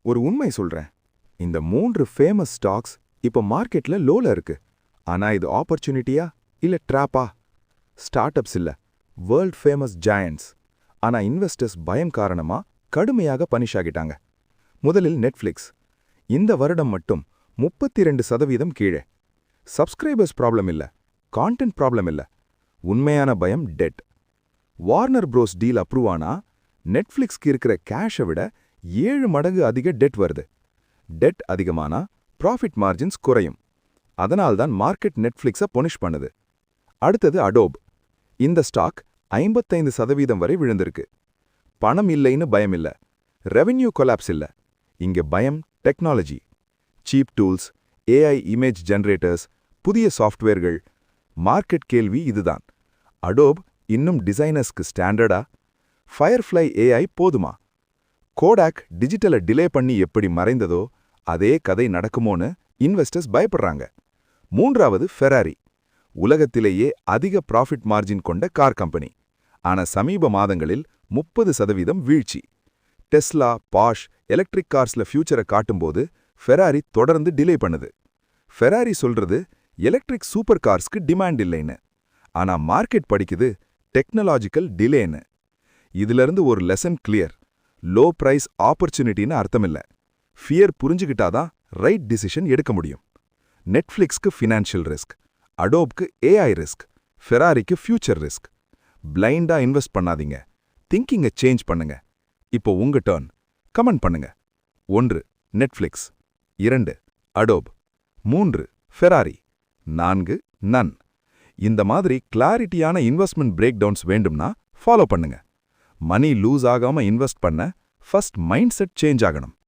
ஒரு உண்மை சொல்றேன். இந்த 3 ஃபேமஸ் ஸ்டாக்ஸ் இப்போ மார்க்கெட்ல லோல இருக்கு. ஆனா இது ஆப்பர்ச்சுனிட்டியா இல்ல ட்ராப்பா? ஸ்டார்ட் அப்ஸ் இல்ல, வேர்ல்ட் ஃபேமஸ் ஜாயண்ட்ஸ். ஆனா இன்வெஸ்டர்ஸ் பயம் காரணமா கடுமையாக பனிஷ் ஆகிட்டாங்க. முதலில் நெட்ஃப்ளிக்ஸ். இந்த வருடம் மட்டும் 32% கீழே. சப்ஸ்கிரைபர்ஸ் ப்ராப்ளம் இல்ல, கான்டென்ட் ப்ராப்ளம் இல்ல. உண்மையான பயம் டெட். வார்னர் ப்ரோஸ் டீல் அப்ரூவ் ஆனா நெட்ஃப்ளிக்ஸ்க்கு இருக்கிற கேஷை விட 7 மடங்கு அதிக டெட் வருது. டெட் அதிகமானா ப்ராஃபிட் மார்ஜின்ஸ் குறையும். அதனால்தான் மார்க்கெட் நெட்ஃப்ளிக்ஸை பொனிஷ் பண்ணுது. அடுத்தது அடோப். இந்த ஸ்டாக் 55% வரை விழுந்திருக்கு. பணம் இல்லைன்னு பயம் இல்ல, ரெவென்யூ கொலாப்ஸ் இல்ல. இங்க பயம் technology. Cheap tools, AI image generators, புதிய சாஃப்ட்வேர்கள். மார்க்கெட் கேள்வி இதுதான். அடோப் இன்னும் டிசைனர்ஸ்க்கு ஸ்டாண்டர்டா? ஃபயர்ஃப்ளை ஏஐ போதுமா? கோடாக் டிஜிட்டலை டிலே பண்ணி எப்படி மறைந்ததோ அதே கதை நடக்குமோன்னு இன்வெஸ்டர்ஸ் பயப்படுறாங்க. மூன்றாவது ஃபெராரி. உலகத்திலேயே அதிக ப்ராஃபிட் மார்ஜின் கொண்ட கார் கம்பெனி. ஆனா சமீப மாதங்களில் 30% வீழ்ச்சி. டெஸ்லா, பாஷ் எலக்ட்ரிக் கார்ஸ்ல ஃபியூச்சரை காட்டும்போது ஃபெராரி தொடர்ந்து டிலே பண்ணுது. ஃபெராரி சொல்றது எலக்ட்ரிக் சூப்பர் கார்ஸ்க்கு டிமாண்ட் இல்லைன்னு. ஆனா மார்க்கெட் படிக்குது டெக்னாலஜிக்கல் டிலேன்னு. இதிலிருந்து ஒரு லெசன் கிளியர். லோ பிரைஸ் ஆப்பர்ச்சுனிட்டின்னு அர்த்தமில்ல. ஃபியர் புரிஞ்சுக்கிட்டாதான் ரைட் டிசிஷன் எடுக்க முடியும். நெட்ஃப்ளிக்ஸ்க்கு ஃபினான்ஷியல் ரிஸ்க், அடோப்க்கு ஏஐ ரிஸ்க், ஃபெராரிக்கு ஃபியூச்சர் ரிஸ்க். பிளைண்டா இன்வெஸ்ட் பண்ணாதீங்க. திங்கிங்கை சேஞ்ச் பண்ணுங்க. இப்போ உங்க டர்ன். கமெண்ட் பண்ணுங்க. 1 நெட்ஃப்ளிக்ஸ், 2 அடோப், 3 ஃபெராரி, 4 நன். இந்த மாதிரி கிளாரிட்டியான இன்வெஸ்ட்மெண்ட் பிரேக் டவுன்ஸ் வேண்டும்னா ஃபாலோ பண்ணுங்க. மணி லூஸ் ஆகாம இன்வெஸ்ட் பண்ண ஃபர்ஸ்ட் மைண்ட் செட் சேஞ்ச் ஆகணும்.